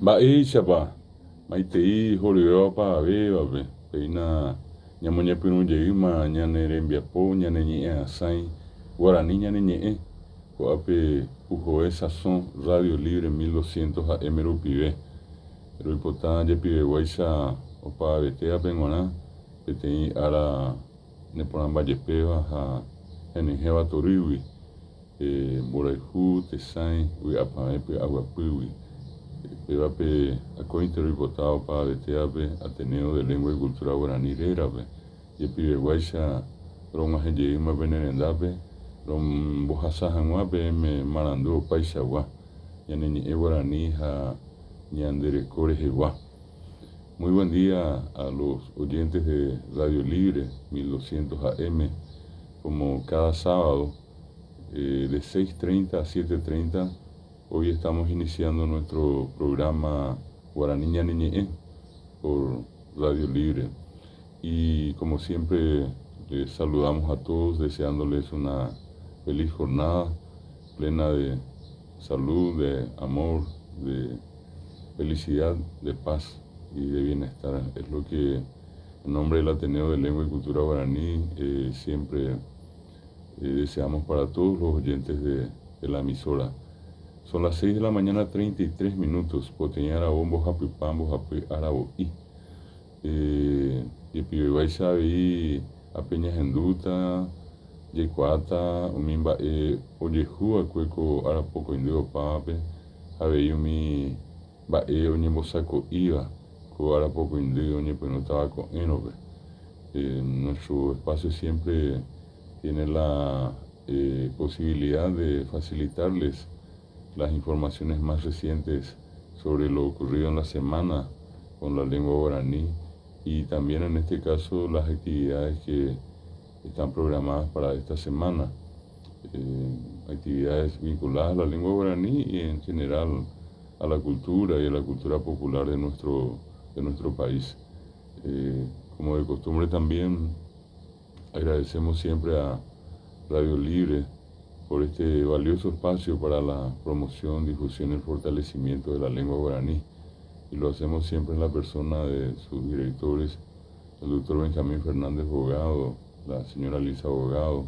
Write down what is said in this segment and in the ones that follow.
Mba'éichapa maitei horyvéva avévape peina ñamoñepyrũjeýma ñane rembiapo ñaneñe'ẽ asãi Guarani ñaneñe'ẽ ko'ápe UJOE Sazón Radio Libre 1200 AM rupive roipota jepiveguáicha opavavetévape g̃uarã peteĩ ára neporãmbajepéva ha henyhẽva torýgui mborayhu tesãi vy'apavẽ py'aguapýgui pévape akóinte roipota opavavetévape Ateneo de Lengua y Cultura Guaraní rérape jepiveguáicha rog̃uahẽjeýmape nerendápe rombohasa hag̃ua peẽme marandu opaichagua ñaneñe'ẽ Guarani ha ñandereko rehegua. Muy buen día a los oyentes de Radio Libre 1200 AM, como cada sábado de 6:30 a 7:30. Hoy estamos iniciando nuestro programa Guaraní Ñaneñe'ẽ por Radio Libre y como siempre les saludamos a todos deseándoles una feliz jornada plena de salud, de amor, de felicidad, de paz y de bienestar. Es lo que en nombre del Ateneo de Lengua y Cultura Guaraní siempre deseamos para todos los oyentes de la emisora. Son las 6 de la mañana, 33 minutos. Poteñara bombo japipambo japi araboí. Yepiveguáicha avei apeña henduta, jekuaáta umi mba'e ojehuva'ekue ko arapokõindy opávape avei umi mba'e oñembosako'íva ko arapokõindy oñepyrũtava ko'ẽrope. Nuestro espacio siempre tiene la posibilidad de facilitarles las informaciones más recientes sobre lo ocurrido en la semana con la lengua guaraní y también en este caso las actividades que están programadas para esta semana, actividades vinculadas a la lengua guaraní y en general a la cultura y a la cultura popular de nuestro país. Como de costumbre también agradecemos siempre a Radio Libre por este valioso espacio para la promoción, difusión y el fortalecimiento de la lengua guaraní. Y lo hacemos siempre en la persona de sus directores, el doctor Benjamín Fernández Bogado, la señora Lisa Bogado,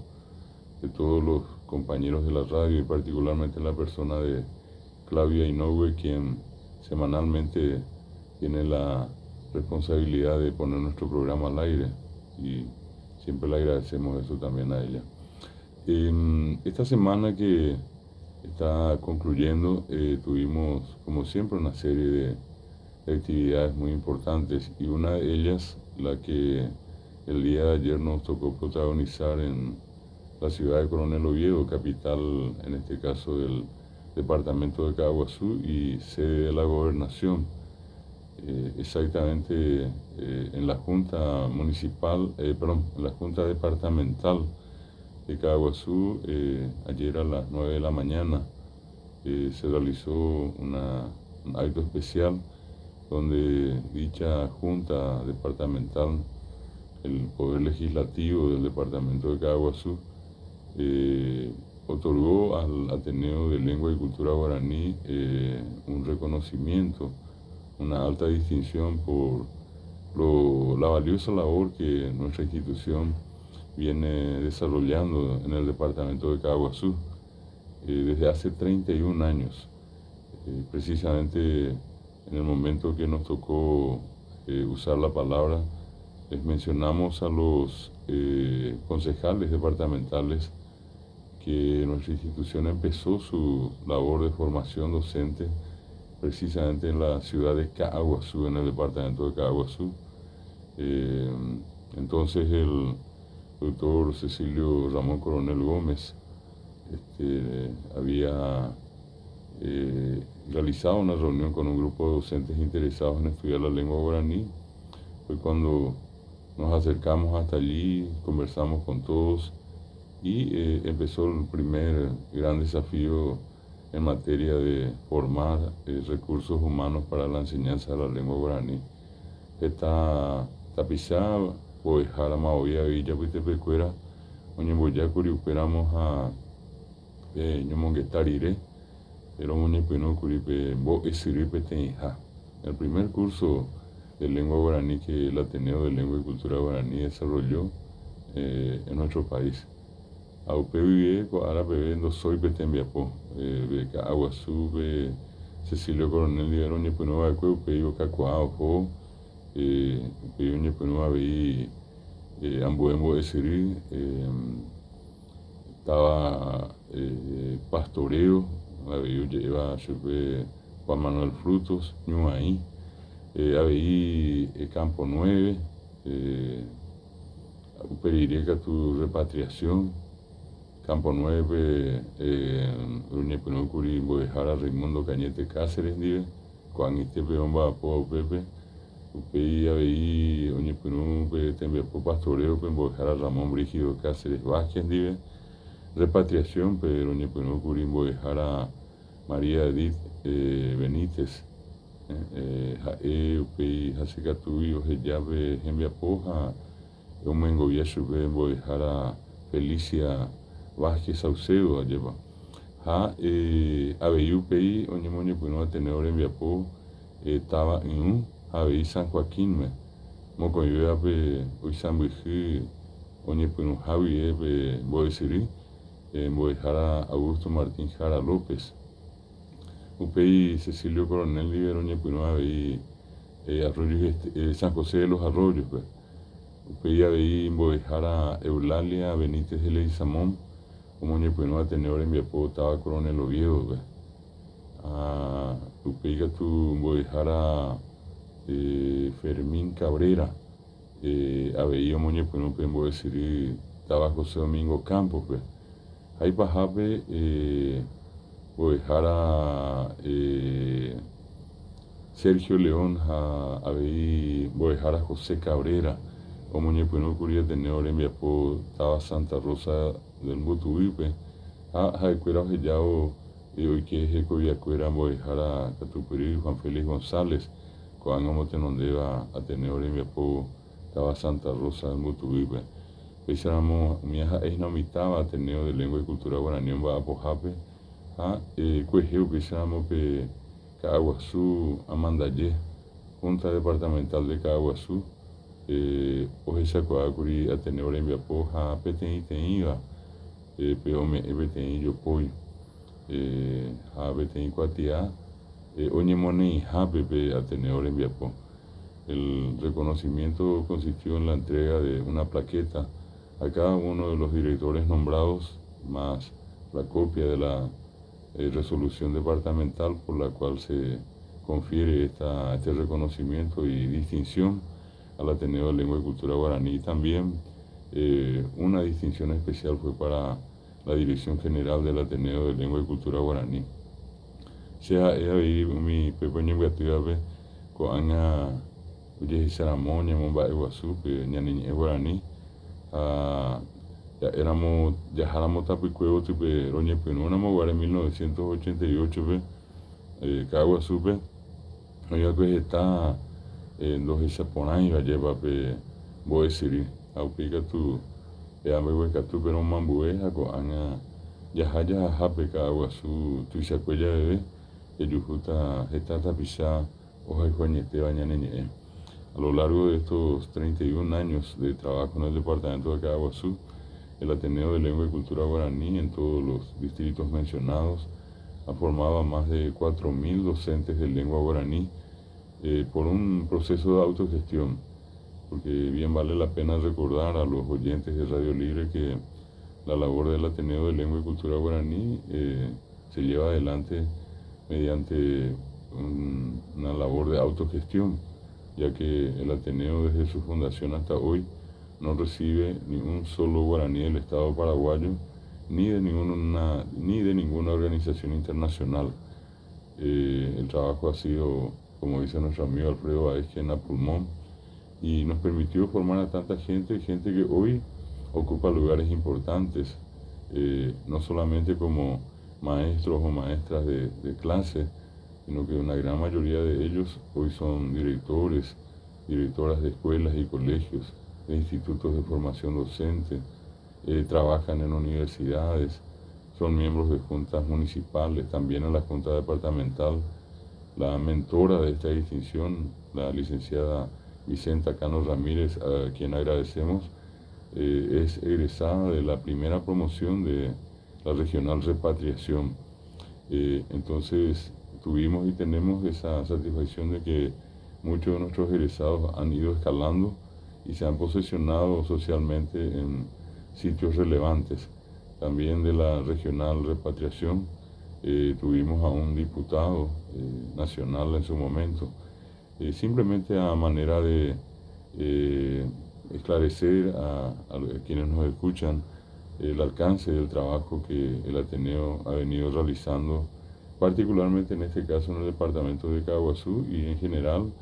de todos los compañeros de la radio y particularmente en la persona de Claudia Inoue, quien semanalmente tiene la responsabilidad de poner nuestro programa al aire y siempre le agradecemos eso también a ella. Esta semana que está concluyendo tuvimos como siempre una serie de actividades muy importantes y una de ellas la que el día de ayer nos tocó protagonizar en la ciudad de Coronel Oviedo, capital en este caso del departamento de Caaguazú y sede de la gobernación, exactamente en la junta municipal, en la junta departamental de Caaguazú. Ayer a las 9 de la mañana se realizó un acto especial donde dicha junta departamental, el Poder Legislativo del departamento de Caaguazú, otorgó al Ateneo de Lengua y Cultura Guaraní un reconocimiento, una alta distinción por la valiosa labor que nuestra institución viene desarrollando en el departamento de Caaguazú desde hace 31 años. Precisamente en el momento que nos tocó usar la palabra, les mencionamos a los concejales departamentales que nuestra institución empezó su labor de formación docente precisamente en la ciudad de Caaguazú, en el departamento de Caaguazú. Entonces el doctor Cecilio Ramón Coronel Gómez había realizado una reunión con un grupo de docentes interesados en estudiar la lengua guaraní. Fue cuando nos acercamos hasta allí, conversamos con todos y empezó el primer gran desafío en materia de formar recursos humanos para la enseñanza de la lengua guaraní. Esta tapizada Poejara Maoya Villa Pitepecuera, oñemboyá curiuperamos a ñomonguetarire era un peno curipe bo esiripe tenja. El primer curso de lengua guaraní que el Ateneo de Lengua y Cultura Guaraní desarrolló en nuestro país. Aupe vive, ahora bebé no soy betembiapo, beca Aguazú, Cecilio Coronel Libero, Ñepuno Bacue, Upeyo Cacuao, Jo, Upeyo Ñepuno Avi, Ambuembo Esiri, estaba Pastoreo, Avi lleva Juan Manuel Frutos, Ñuaí, Avi Campo 9, Uperireca tu repatriación, Campo 9, Uñepuno Curi, Boejara, Raimundo Cañete Cáceres, dive, Juan Estepe, Bomba, Po, Pepe, Upei, Avi, Uñepuno, Tembepo, Pastoreo, Boejara, Ramón Brígido Cáceres Vázquez, dive, repatriación, pero Uñepuno Curi, Boejara, María Edith Benítez, Upei, Hasecatubi, Ojellave, Gembiapoja, Omengovia, Sube, Boejara, Felicia Vázquez Saucedo, lleva. Abeyu Pei, Oñemoñe, pues no Ateneo en Viapó, estaba en un Abeyu San Joaquín, Moco yo ape, hoy San Bují, Oñe, pues no Javi, Boesiri, Boejara Augusto Martín Jara López, Upei Cecilio Coronel Libero, Oñe, pues no Abeyu, Arroyos, San José de los Arroyos, pues. Upei Abeyu, Boejara Eulalia Benítez de Leguizamón, como pues no Ateneo en Viapó, estaba Coronel Oviedo, pues. Upei tu Boejara Fermín Cabrera, Abeyu Moñe pues no puedo decir, estaba José Domingo Campos, pues. Ahí pajape, Boejara Sergio León, Abeyu Boejara José Cabrera, como pues no ocurría tener en Viapó, estaba Santa Rosa del Butuipe, Jaecuera Ojellao, y hoy que es Ecoviacuera, Boejara Catupuri, Juan Félix González, cuando vamos a tener en Viapó, estaba Santa Rosa del Butuipe. Pensamos, mi hija es no mitad, Ateneo de Lengua y Cultura Guaraní, va a Pojape, Cuejeo, pensamos que Caguazú, Amandaye, Junta Departamental de Caguazú, Ojesa Coacuri, Ateneo en Viapó, Petén Iba, Peome, Petén Yopoy, Petén Cuatia, Oñemone, Pepe, Ateneo en Viapó. El reconocimiento consistió en la entrega de una plaqueta a cada uno de los directores nombrados, más la copia de la resolución departamental por la cual se confiere este reconocimiento y distinción al Ateneo de Lengua y Cultura Guaraní. También una distinción especial fue para la Dirección General del Ateneo de Lengua y Cultura Guaraní. Sea mi pequeño guatuabe con Uye Saramonia, Momba Eguazú, Ñaniñe Guaraní, ya éramos tapicuevo, tipo Roñe Penónamo, Guara en 1988, Caguazú, oiga que está en los Isaponay, va a llevar, Boesiri, Aupica tu, Ame Huecatu, pero Mambueja, con Yahaya Jape, Caguazú, Tuisacuella bebé, Yujuta, Gesta Tapizá, Hoja y Juañete, Bañaneñe. A lo largo de estos 31 años de trabajo en el departamento de Caguazú, el Ateneo de Lengua y Cultura Guaraní en todos los distritos mencionados ha formado a más de 4.000 docentes de lengua guaraní por un proceso de autogestión, porque bien vale la pena recordar a los oyentes de Radio Libre que la labor del Ateneo de Lengua y Cultura Guaraní se lleva adelante mediante una labor de autogestión, ya que el Ateneo desde su fundación hasta hoy no recibe ni un solo guaraní del Estado paraguayo, ni de ninguna organización internacional. El trabajo ha sido, como dice nuestro amigo Alfredo Baezquien, a pulmón, y nos permitió formar a tanta gente que hoy ocupa lugares importantes, no solamente como maestros o maestras de clase, sino que una gran mayoría de ellos hoy son directores, directoras de escuelas y colegios, de institutos de formación docente, trabajan en universidades, son miembros de juntas municipales, también en la junta departamental. La mentora de esta distinción, la licenciada Vicenta Cano Ramírez, a quien agradecemos, es egresada de la primera promoción de la regional repatriación. Entonces tuvimos y tenemos esa satisfacción de que muchos de nuestros egresados han ido escalando y se han posesionado socialmente en sitios relevantes. También de la regional repatriación tuvimos a un diputado nacional en su momento, simplemente a manera de esclarecer a quienes nos escuchan el alcance del trabajo que el Ateneo ha venido realizando, particularmente en este caso en el departamento de Caguazú y en general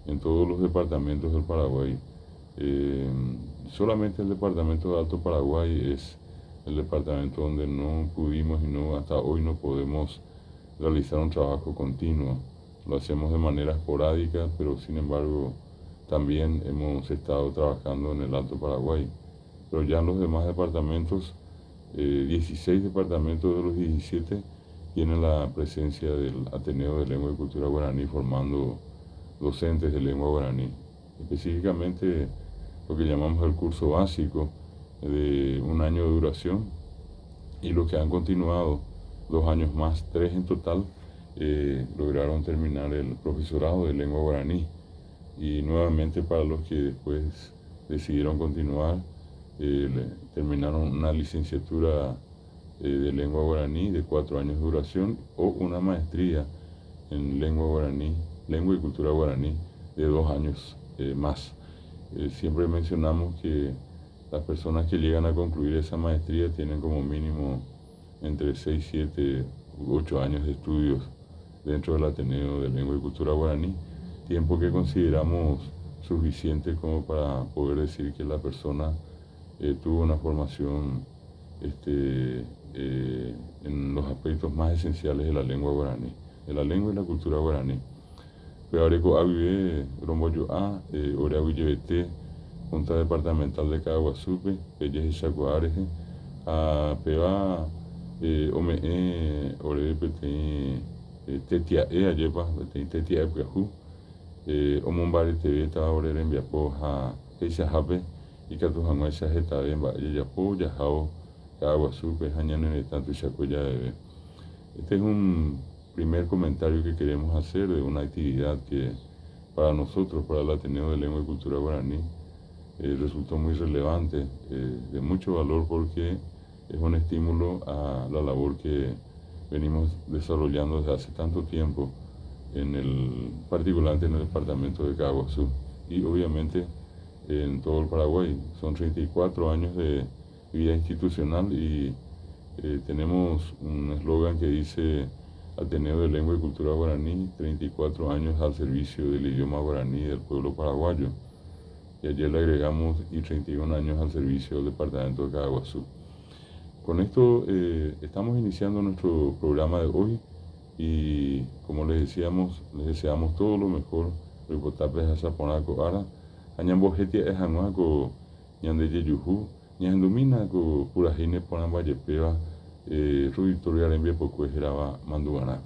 en todos los departamentos del Paraguay. Solamente el departamento de Alto Paraguay es el departamento donde no pudimos y hasta hoy no podemos realizar un trabajo continuo. Lo hacemos de manera esporádica, pero sin embargo también hemos estado trabajando en el Alto Paraguay. Pero ya en los demás departamentos, 16 departamentos de los 17 tienen la presencia del Ateneo de Lengua y Cultura Guaraní formando docentes de lengua guaraní. Específicamente lo que llamamos el curso básico de 1 año de duración y los que han continuado 2 años más, 3 en total, lograron terminar el profesorado de lengua guaraní. Y nuevamente para los que después decidieron continuar, terminaron una licenciatura de lengua guaraní de 4 años de duración o una maestría en lengua guaraní, lengua y cultura guaraní de 2 años más. Siempre mencionamos que las personas que llegan a concluir esa maestría tienen como mínimo entre 6, 7 u 8 años de estudios dentro del Ateneo de Lengua y Cultura Guaraní, tiempo que consideramos suficiente como para poder decir que la persona tuvo una formación en los aspectos más esenciales de la lengua guaraní, de la lengua y la cultura guaraní. Peareco Avive, Romboyo A, Oreaguillebete, Junta Departamental de Caguazupe, Pelles y Chacuareje, a Peba, Ome, Orepete, Tetiae, Ayepa, Tetiae, Piajú, Omombare TV, estaba Orere en Viapo, a Eisa Jape, y Catujanua, Eisa Jeta, en Yapo, Yajao, Caguazupe, Jañanene, tanto y Chacuella de. Este es un primer comentario que queremos hacer de una actividad que para nosotros, para el Ateneo de Lengua y Cultura Guaraní, resultó muy relevante, de mucho valor porque es un estímulo a la labor que venimos desarrollando desde hace tanto tiempo, particularmente en el departamento de Caguazú y obviamente en todo el Paraguay. Son 34 años de vida institucional y tenemos un eslogan que dice Ateneo de Lengua y Cultura Guaraní, 34 años al servicio del idioma guaraní del pueblo paraguayo. Y ayer le agregamos y 31 años al servicio del departamento de Caguazú. Con esto estamos iniciando nuestro programa de hoy y como les decíamos, les deseamos todo lo mejor. Ripotapes a Zaponaco Ara, Añambojetia es Anuaco, Ñandeye Yujú, Ñandumina co Purajine Ponambayepeva, Rubitoria Rembia Pocuejeraba Manduana.